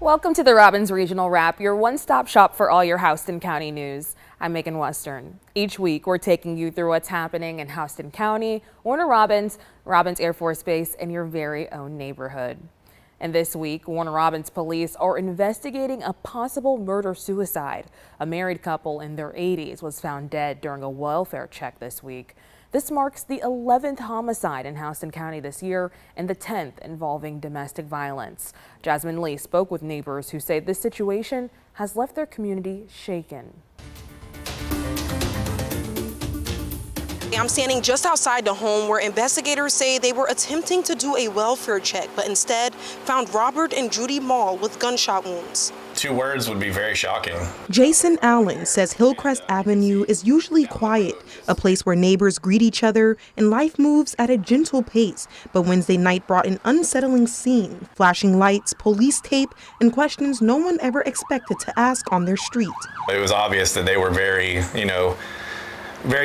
Welcome to the Robbins Regional Wrap, your one-stop shop for all your Houston County news. I'm Megan Western. Each week, we're taking you through what's happening in Houston County, Warner Robins, Robbins Air Force Base, and your very own neighborhood. And this week, Warner Robins police are investigating a possible murder-suicide. A married couple in their 80s was found dead during a welfare check this week. This marks the 11th homicide in Houston County this year and the 10th involving domestic violence. Jasmine Lee spoke with neighbors who say this situation has left their community shaken. I'm standing just outside the home where investigators say they were attempting to do a welfare check, but instead found Robert and Judy Mall with gunshot wounds. 2 words would be very shocking. Jason Allen says Hillcrest Avenue is usually quiet, a place where neighbors greet each other and life moves at a gentle pace. But Wednesday night brought an unsettling scene, flashing lights, police tape, and questions no one ever expected to ask on their street. It was obvious that they were very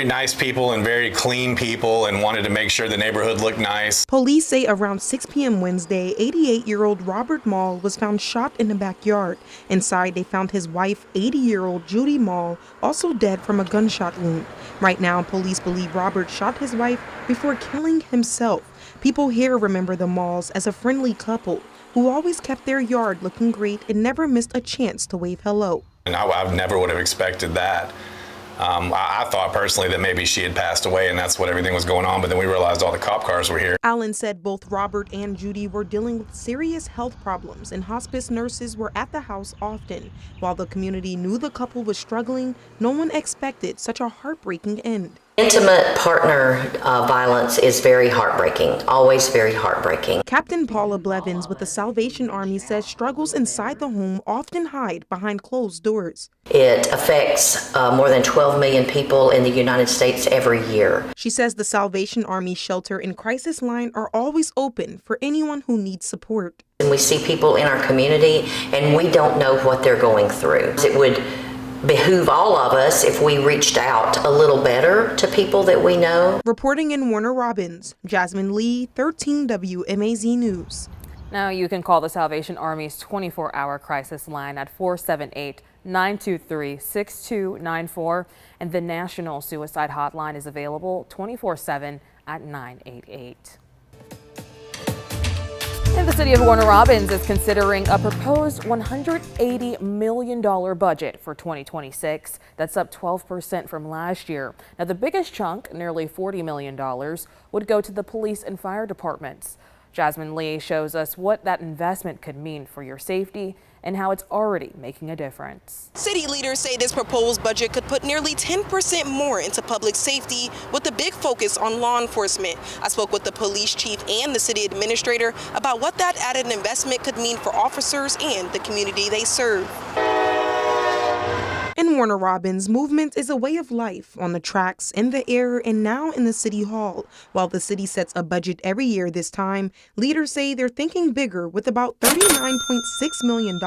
nice people and very clean people and wanted to make sure the neighborhood looked nice. Police say around 6 p.m. Wednesday, 88-year-old Robert Mall was found shot in the backyard. Inside, they found his wife, 80-year-old Judy Mall, also dead from a gunshot wound. Right now, police believe Robert shot his wife before killing himself. People here remember the Malls as a friendly couple who always kept their yard looking great and never missed a chance to wave hello. And I never would have expected that. I thought personally that maybe she had passed away and that's what everything was going on, but then we realized all the cop cars were here. Allen said both Robert and Judy were dealing with serious health problems and hospice nurses were at the house often. While the community knew the couple was struggling, no one expected such a heartbreaking end. Intimate partner violence is very heartbreaking, always very heartbreaking. Captain Paula Blevins with the Salvation Army says struggles inside the home often hide behind closed doors. It affects more than 12 million people in the United States every year. She says the Salvation Army shelter and crisis line are always open for anyone who needs support. And we see people in our community and we don't know what they're going through. It would behoove all of us if we reached out a little better to people that we know. Reporting in Warner Robins, Jasmine Lee, 13 WMAZ News. Now you can call the Salvation Army's 24-hour crisis line at 478-923-6294, and the National Suicide Hotline is available 24/7 at 988. And the city of Warner Robins is considering a proposed $180 million budget for 2026. That's up 12% from last year. Now, the biggest chunk, nearly $40 million, would go to the police and fire departments. Jasmine Lee shows us what that investment could mean for your safety and how it's already making a difference. City leaders say this proposed budget could put nearly 10% more into public safety with a big focus on law enforcement. I spoke with the police chief and the city administrator about what that added investment could mean for officers and the community they serve. In Warner Robins, movement is a way of life on the tracks, in the air, and now in the city hall. While the city sets a budget every year this time, leaders say they're thinking bigger with about $39.6 million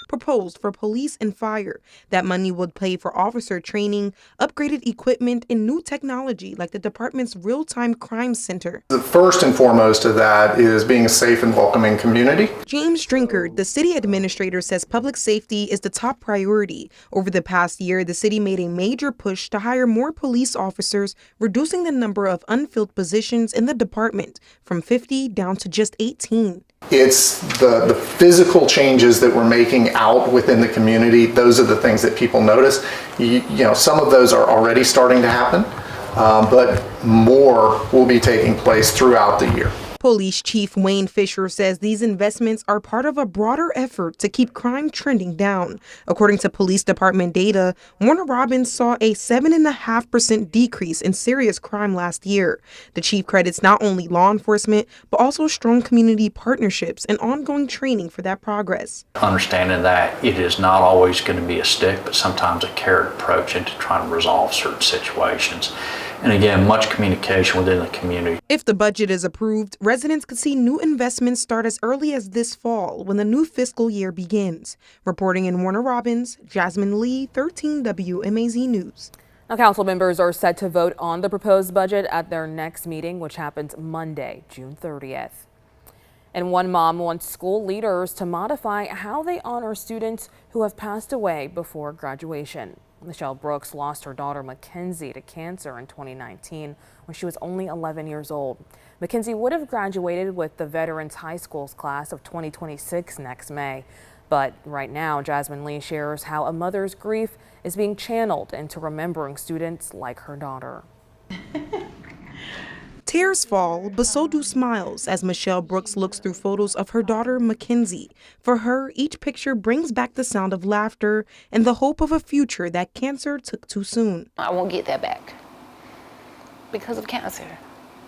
proposed for police and fire. That money would pay for officer training, upgraded equipment, and new technology like the department's real-time crime center. The first and foremost of that is being a safe and welcoming community. James Drinkard, the city administrator, says public safety is the top priority. Over the past year, the city made a major push to hire more police officers, reducing the number of unfilled positions in the department from 50 down to just 18. It's the physical changes that we're making out within the community. Those are the things that people notice. You know, some of those are already starting to happen, but more will be taking place throughout the year. Police Chief Wayne Fisher says these investments are part of a broader effort to keep crime trending down. According to police department data, Warner Robins saw a 7.5% decrease in serious crime last year. The chief credits not only law enforcement, but also strong community partnerships and ongoing training for that progress. Understanding that it is not always going to be a stick, but sometimes a carrot approach into trying to resolve certain situations. And again, much communication within the community. If the budget is approved, residents could see new investments start as early as this fall when the new fiscal year begins. Reporting in Warner Robins, Jasmine Lee, 13 WMAZ News. Now, council members are set to vote on the proposed budget at their next meeting, which happens Monday, June 30th. And one mom wants school leaders to modify how they honor students who have passed away before graduation. Michelle Brooks lost her daughter Mackenzie to cancer in 2019 when she was only 11 years old. Mackenzie would have graduated with the Veterans High School's class of 2026 next May. But right now, Jasmine Lee shares how a mother's grief is being channeled into remembering students like her daughter. Tears fall, but so do smiles as Michelle Brooks looks through photos of her daughter, Mackenzie. For her, each picture brings back the sound of laughter and the hope of a future that cancer took too soon. I won't get that back because of cancer.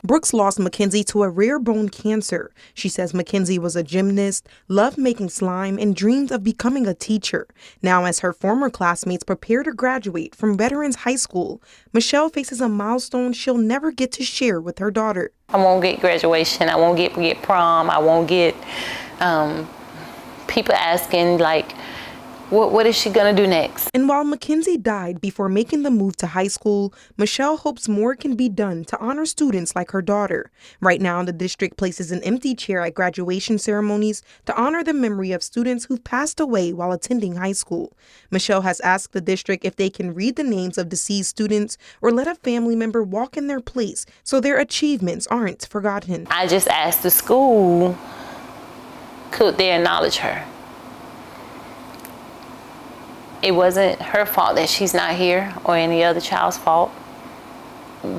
Brooks lost Mackenzie to a rare bone cancer. She says Mackenzie was a gymnast, loved making slime, and dreamed of becoming a teacher. Now, as her former classmates prepare to graduate from Veterans High School, Michelle faces a milestone she'll never get to share with her daughter. I won't get graduation. I won't get prom. I won't get people asking, like, what is she gonna do next? And while Mackenzie died before making the move to high school, Michelle hopes more can be done to honor students like her daughter. Right now, the district places an empty chair at graduation ceremonies to honor the memory of students who've passed away while attending high school. Michelle has asked the district if they can read the names of deceased students or let a family member walk in their place so their achievements aren't forgotten. I just asked the school, could they acknowledge her? It wasn't her fault that she's not here or any other child's fault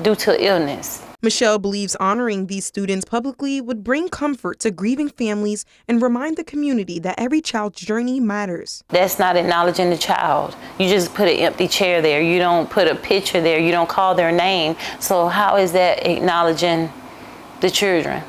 due to illness. Michelle believes honoring these students publicly would bring comfort to grieving families and remind the community that every child's journey matters. That's not acknowledging the child. You just put an empty chair there. You don't put a picture there. You don't call their name. So how is that acknowledging the children?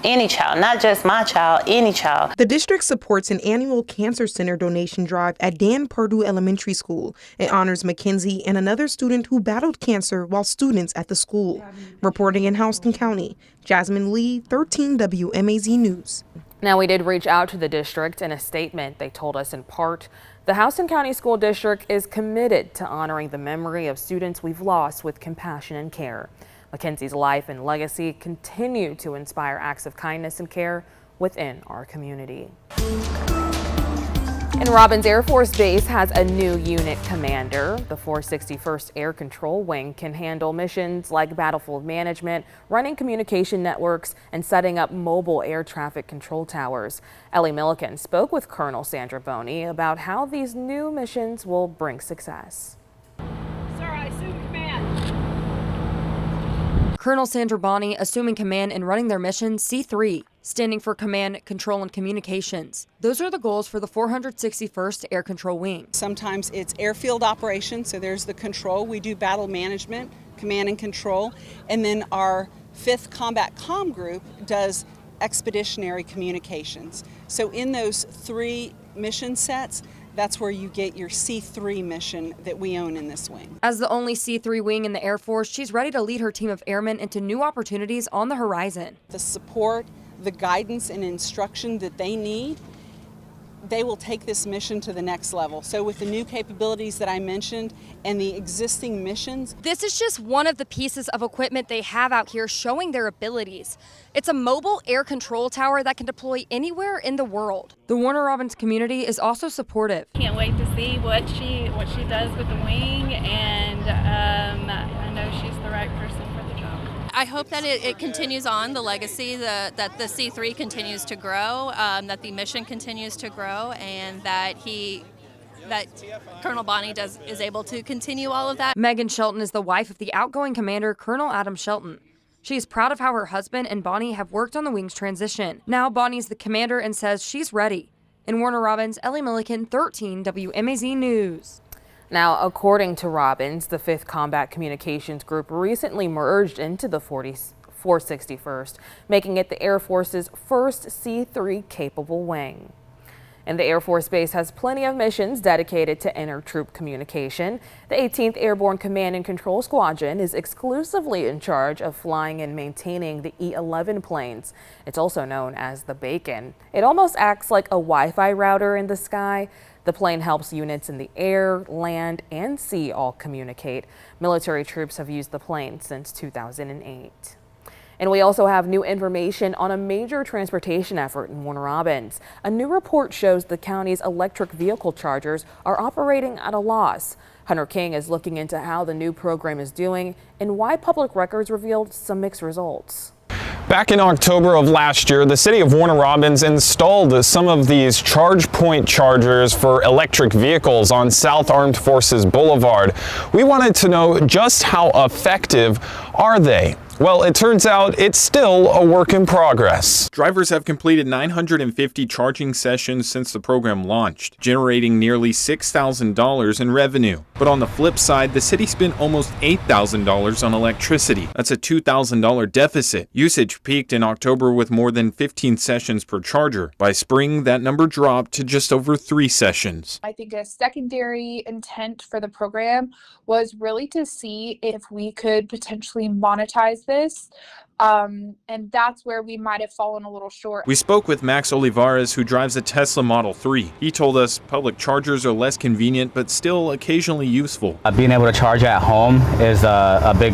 Any child, not just my child, any child. The district supports an annual cancer center donation drive at Dan Perdue Elementary School. It honors Mackenzie and another student who battled cancer while students at the school. Reporting in Houston County, Jasmine Lee, 13 WMAZ News. Now, we did reach out to the district. In a statement, they told us in part, the Houston County School District is committed to honoring the memory of students we've lost with compassion and care. Mackenzie's life and legacy continue to inspire acts of kindness and care within our community. And Robins Air Force Base has a new unit commander. The 461st Air Control Wing can handle missions like battlefield management, running communication networks, and setting up mobile air traffic control towers. Ellie Milliken spoke with Colonel Sandra Boney about how these new missions will bring success. Sir, I assume command. Colonel Sandra Boney assuming command and running their mission C3, standing for Command, Control, and Communications. Those are the goals for the 461st Air Control Wing. Sometimes it's airfield operations, so there's the control. We do battle management, command and control, and then our 5th Combat Comm Group does expeditionary communications. So in those 3 mission sets, that's where you get your C3 mission that we own in this wing. As the only C3 wing in the Air Force, she's ready to lead her team of airmen into new opportunities on the horizon. The support, the guidance and instruction that they need, they will take this mission to the next level. So with the new capabilities that I mentioned and the existing missions. This is just one of the pieces of equipment they have out here showing their abilities. It's a mobile air control tower that can deploy anywhere in the world. The Warner Robins community is also supportive. Can't wait to see what she does with the wing, and I know she's the right person for the job. I hope that it continues on, the legacy, that the C3 continues to grow, that the mission continues to grow, and that Colonel Boney is able to continue all of that. Megan Shelton is the wife of the outgoing commander, Colonel Adam Shelton. She is proud of how her husband and Bonnie have worked on the wing's transition. Now Bonnie's the commander and says she's ready. In Warner Robins, Ellie Milliken, 13 WMAZ News. Now, according to Robins, the 5th Combat Communications Group recently merged into the 461st, making it the Air Force's first C3 capable wing. And the Air Force Base has plenty of missions dedicated to inter-troop communication. The 18th Airborne Command and Control Squadron is exclusively in charge of flying and maintaining the E-11 planes. It's also known as the Bacon. It almost acts like a Wi-Fi router in the sky. The plane helps units in the air, land, and sea all communicate. Military troops have used the plane since 2008. And we also have new information on a major transportation effort in Warner Robins. A new report shows the county's electric vehicle chargers are operating at a loss. Hunter King is looking into how the new program is doing and why Public Records revealed some mixed results. Back in October of last year, the city of Warner Robins installed some of these charge point chargers for electric vehicles on South Armed Forces Boulevard. We wanted to know just how effective are they? Well, it turns out it's still a work in progress. Drivers have completed 950 charging sessions since the program launched, generating nearly $6,000 in revenue. But on the flip side, the city spent almost $8,000 on electricity. That's a $2,000 deficit. Usage peaked in October with more than 15 sessions per charger. By spring, that number dropped to just over 3 sessions. I think a secondary intent for the program was really to see if we could potentially monetize this. And that's where we might have fallen a little short. We spoke with Max Olivares, who drives a Tesla Model 3. He told us public chargers are less convenient, but still occasionally useful. Being able to charge at home is a big,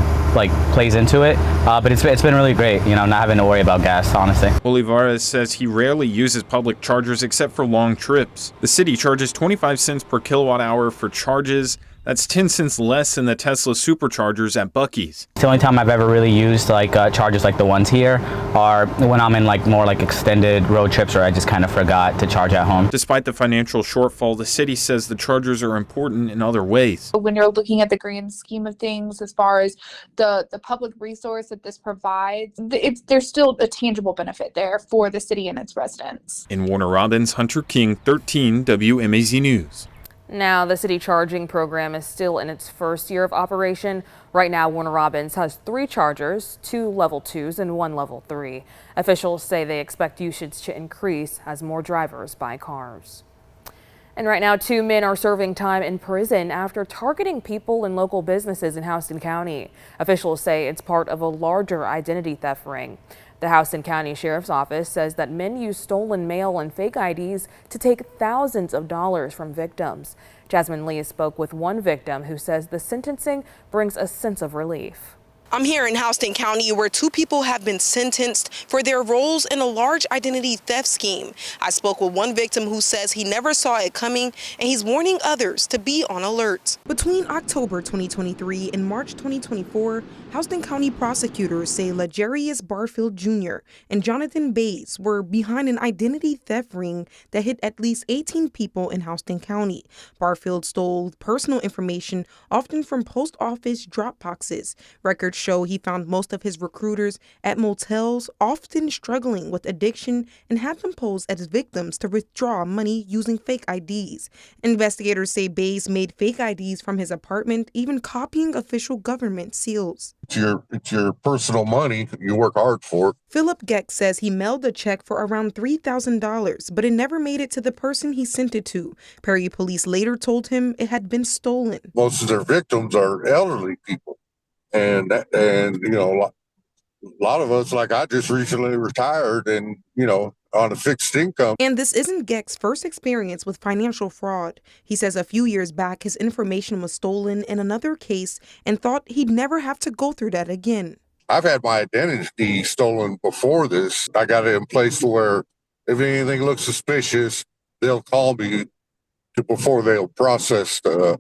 plays into it. But it's been really great, not having to worry about gas, honestly. Olivares says he rarely uses public chargers except for long trips. The city charges 25 cents per kilowatt hour for charges. That's 10 cents less than the Tesla superchargers at Buc-ee's. The only time I've ever really used chargers like the ones here are when I'm in more extended road trips or I just kind of forgot to charge at home. Despite the financial shortfall, the city says the chargers are important in other ways. When you're looking at the grand scheme of things, as far as the public resource that this provides, there's still a tangible benefit there for the city and its residents. In Warner Robins, Hunter King, 13 WMAZ News. Now, the city charging program is still in its first year of operation. Right now, Warner Robins has 3 chargers, 2 level 2s and 1 level 3. Officials say they expect usage to increase as more drivers buy cars. And right now, 2 men are serving time in prison after targeting people and local businesses in Houston County. Officials say it's part of a larger identity theft ring. The Houston County Sheriff's Office says that men use stolen mail and fake IDs to take thousands of dollars from victims. Jasmine Lee spoke with one victim who says the sentencing brings a sense of relief. I'm here in Houston County where 2 people have been sentenced for their roles in a large identity theft scheme. I spoke with one victim who says he never saw it coming and he's warning others to be on alert. Between October 2023 and March 2024, Houston County prosecutors say Legarius Barfield Jr. and Jonathan Bays were behind an identity theft ring that hit at least 18 people in Houston County. Barfield stole personal information, often from post office drop boxes. Records show he found most of his recruiters at motels, often struggling with addiction, and had them pose as victims to withdraw money using fake IDs. Investigators say Bays made fake IDs from his apartment, even copying official government seals. It's your personal money. You work hard for it. Philip Geck says he mailed a check for around $3,000, but it never made it to the person he sent it to. Perry police later told him it had been stolen. Most of their victims are elderly people. And a lot of us, like I just recently retired and, on a fixed income. And this isn't Geck's first experience with financial fraud. He says a few years back, his information was stolen in another case and thought he'd never have to go through that again. I've had my identity stolen before this. I got it in place to where if anything looks suspicious, they'll call me before they'll process the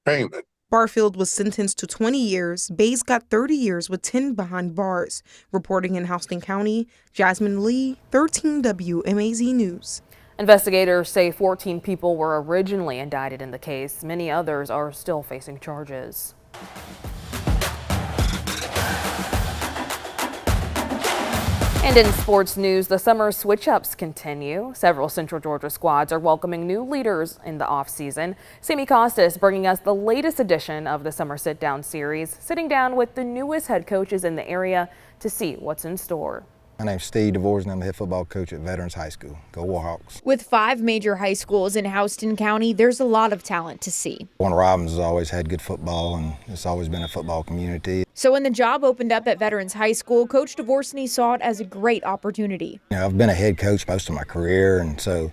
payment. Barfield was sentenced to 20 years. Bays got 30 years with 10 behind bars. Reporting in Houston County, Jasmine Lee, 13 WMAZ News. Investigators say 14 people were originally indicted in the case. Many others are still facing charges. And in sports news, the summer switch-ups continue. Several Central Georgia squads are welcoming new leaders in the offseason. Sammy Costas bringing us the latest edition of the Summer Sit-Down series, sitting down with the newest head coaches in the area to see what's in store. My name's Steve DeVores, and I'm the head football coach at Veterans High School. Go Warhawks. With 5 major high schools in Houston County, there's a lot of talent to see. Warner Robins has always had good football, and it's always been a football community. So when the job opened up at Veterans High School, Coach DeVorsny saw it as a great opportunity. I've been a head coach most of my career, and so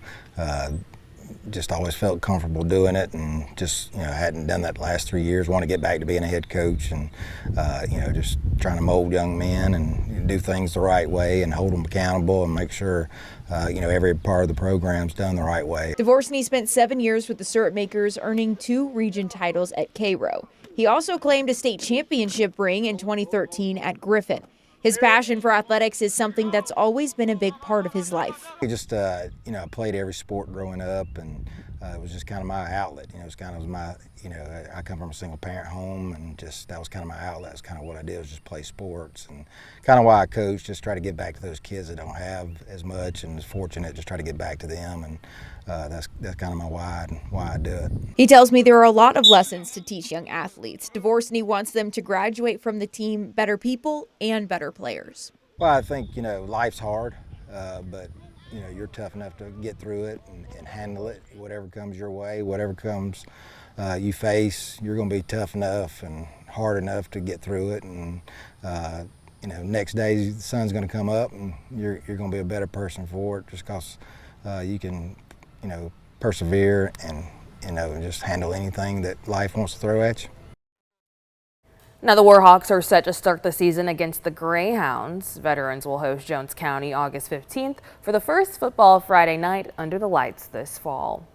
just always felt comfortable doing it, and just hadn't done that the last 3 years. Want to get back to being a head coach, and just trying to mold young men and do things the right way and hold them accountable and make sure every part of the program's done the right way. Dvorsny spent 7 years with the Syrup Makers, earning 2 region titles at Cairo. He also claimed a state championship ring in 2013 at Griffin. His passion for athletics is something that's always been a big part of his life. He just, I played every sport growing up, and it was just kind of my outlet. It was kind of my, I come from a single parent home, and just that was kind of my outlet. That's kind of what I did, was just play sports, and kind of why I coach, just try to get back to those kids that don't have as much and is fortunate, just try to get back to them, and that's kind of my why and why I do it. He tells me there are a lot of lessons to teach young athletes. Dvorsny wants them to graduate from the team better people and better players. Well, I think, life's hard, but you're tough enough to get through it and handle it. Whatever comes your way, whatever comes you face, you're going to be tough enough and hard enough to get through it. And next day the sun's going to come up, and you're going to be a better person for it, just because you can, persevere and just handle anything that life wants to throw at you. Now, the Warhawks are set to start the season against the Greyhounds. Veterans will host Jones County August 15th for the first football Friday night under the lights this fall.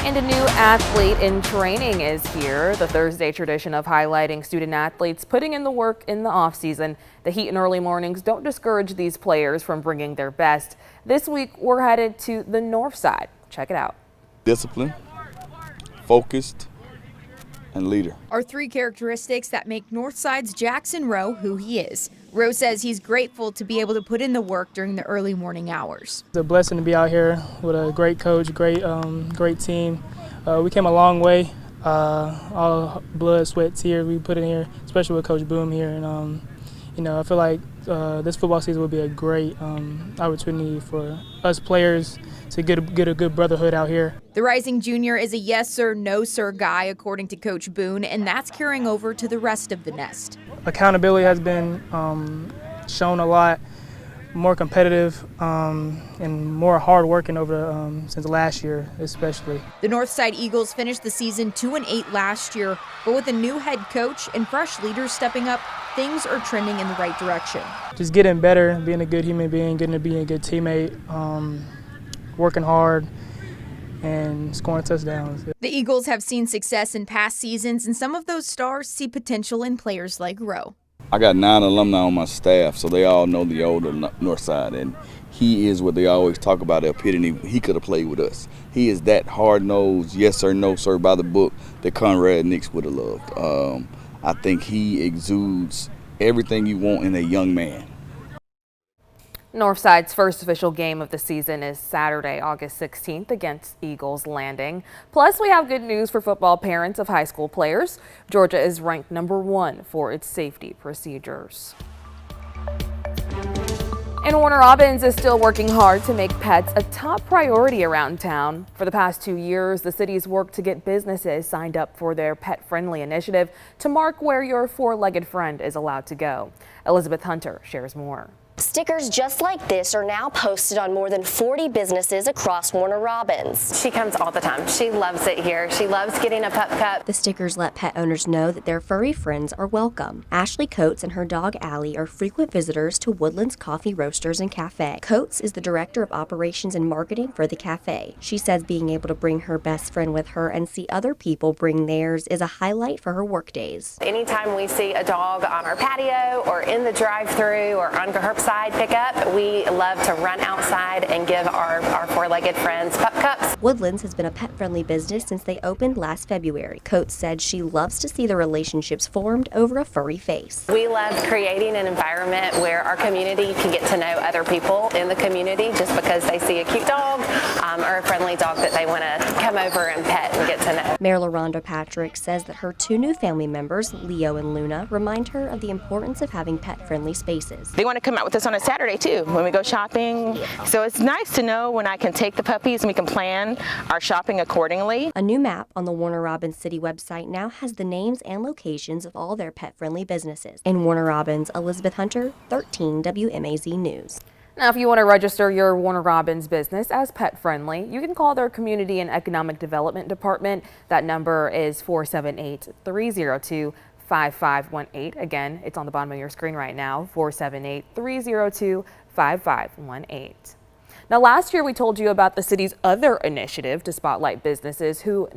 And a new athlete in training is here. The Thursday tradition of highlighting student athletes putting in the work in the off-season. The heat and early mornings don't discourage these players from bringing their best. This week, we're headed to the north side. Check it out. Discipline, focused, and leader are 3 characteristics that make Northside's Jackson Rowe who he is. Rowe says he's grateful to be able to put in the work during the early morning hours. It's a blessing to be out here with a great coach, great team. We came a long way. All blood, sweat, tears we put in here, especially with Coach Boom here. And I feel like this football season will be a great opportunity for us players to get a good brotherhood out here. The rising junior is a yes sir, no sir guy, according to Coach Boone, and that's carrying over to the rest of the nest. Accountability has been shown a lot, more competitive and more hard working over since last year, especially. The Northside Eagles finished the season 2-8 last year, but with a new head coach and fresh leaders stepping up, things are trending in the right direction. Just getting better, being a good human being, getting to be a good teammate, working hard, and scoring touchdowns. The Eagles have seen success in past seasons, and some of those stars see potential in players like Rowe. I got 9 alumni on my staff, so they all know the older Northside, and he is what they always talk about, the epitome. He could have played with us. He is that hard-nosed, yes sir, no sir, by the book that Conrad Nix would have loved. I think he exudes everything you want in a young man. Northside's first official game of the season is Saturday, August 16th against Eagles Landing. Plus, we have good news for football parents of high school players. Georgia is ranked #1 for its safety procedures. And Warner Robins is still working hard to make pets a top priority around town. For the past 2 years, the city's worked to get businesses signed up for their pet-friendly initiative to mark where your four-legged friend is allowed to go. Elizabeth Hunter shares more. Stickers just like this are now posted on more than 40 businesses across Warner Robins. She comes all the time. She loves it here. She loves getting a pup cup. The stickers let pet owners know that their furry friends are welcome. Ashley Coates and her dog Allie are frequent visitors to Woodlands Coffee Roasters and Cafe. Coates is the director of operations and marketing for the cafe. She says being able to bring her best friend with her and see other people bring theirs is a highlight for her work days. Anytime we see a dog on our patio or in the drive-thru or on curbside pickup, we love to run outside and give our four-legged friends pup cups. Woodlands has been a pet-friendly business since they opened last February. Coates said she loves to see the relationships formed over a furry face. We love creating an environment where our community can get to know other people in the community just because they see a cute dog or a friendly dog that they want to come over and pet and get to know. Mayor LaRonda Patrick says that her 2 new family members, Leo and Luna, remind her of the importance of having pet-friendly spaces. They want to come out with us on a Saturday too when we go shopping, so it's nice to know when I can take the puppies and we can plan our shopping accordingly. A new map on the Warner Robins City website now has the names and locations of all their pet-friendly businesses. In Warner Robins, Elizabeth Hunter, 13 WMAZ News. Now, if you want to register your Warner Robins business as pet friendly, you can call their Community and Economic Development Department. That number is 478-302-5518. Again, it's on the bottom of your screen right now, 478-302-5518. Now, last year we told you about the city's other initiative to spotlight businesses who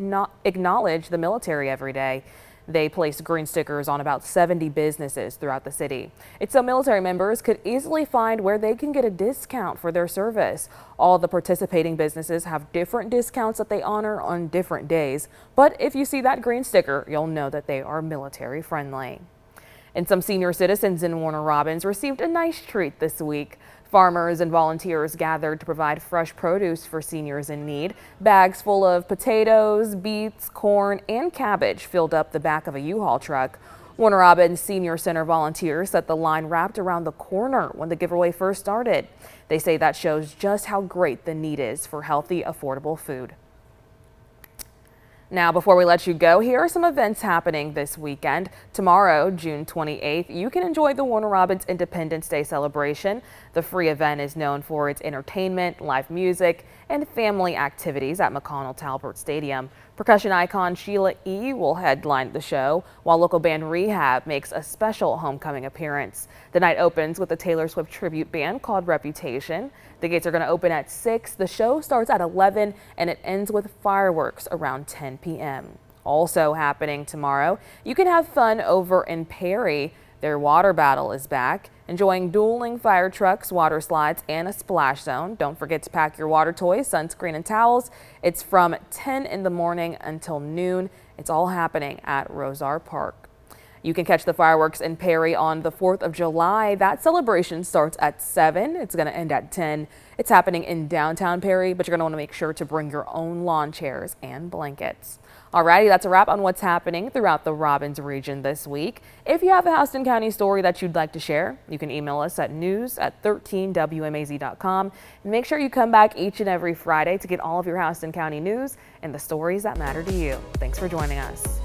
acknowledge the military every day. They placed green stickers on about 70 businesses throughout the city. It's so military members could easily find where they can get a discount for their service. All the participating businesses have different discounts that they honor on different days. But if you see that green sticker, you'll know that they are military friendly. And some senior citizens in Warner Robins received a nice treat this week. Farmers and volunteers gathered to provide fresh produce for seniors in need. Bags full of potatoes, beets, corn, and cabbage filled up the back of a U-Haul truck. Warner Robins Senior Center volunteers said the line wrapped around the corner when the giveaway first started. They say that shows just how great the need is for healthy, affordable food. Now, before we let you go, here are some events happening this weekend. Tomorrow, June 28th, you can enjoy the Warner Robins Independence Day celebration. The free event is known for its entertainment, live music, and family activities at McConnell Talbert Stadium. Percussion icon Sheila E. will headline the show, while local band Rehab makes a special homecoming appearance. The night opens with a Taylor Swift tribute band called Reputation. The gates are going to open at 6. The show starts at 11, and it ends with fireworks around 10 p.m. Also happening tomorrow, you can have fun over in Perry. Their water battle is back, enjoying dueling fire trucks, water slides, and a splash zone. Don't forget to pack your water toys, sunscreen, and towels. It's from 10 in the morning until noon. It's all happening at Rosar Park. You can catch the fireworks in Perry on the 4th of July. That celebration starts at 7. It's going to end at 10. It's happening in downtown Perry, but you're going to want to make sure to bring your own lawn chairs and blankets. Alrighty, that's a wrap on what's happening throughout the Robins region this week. If you have a Houston County story that you'd like to share, you can email us at news@13wmaz.com. And make sure you come back each and every Friday to get all of your Houston County news and the stories that matter to you. Thanks for joining us.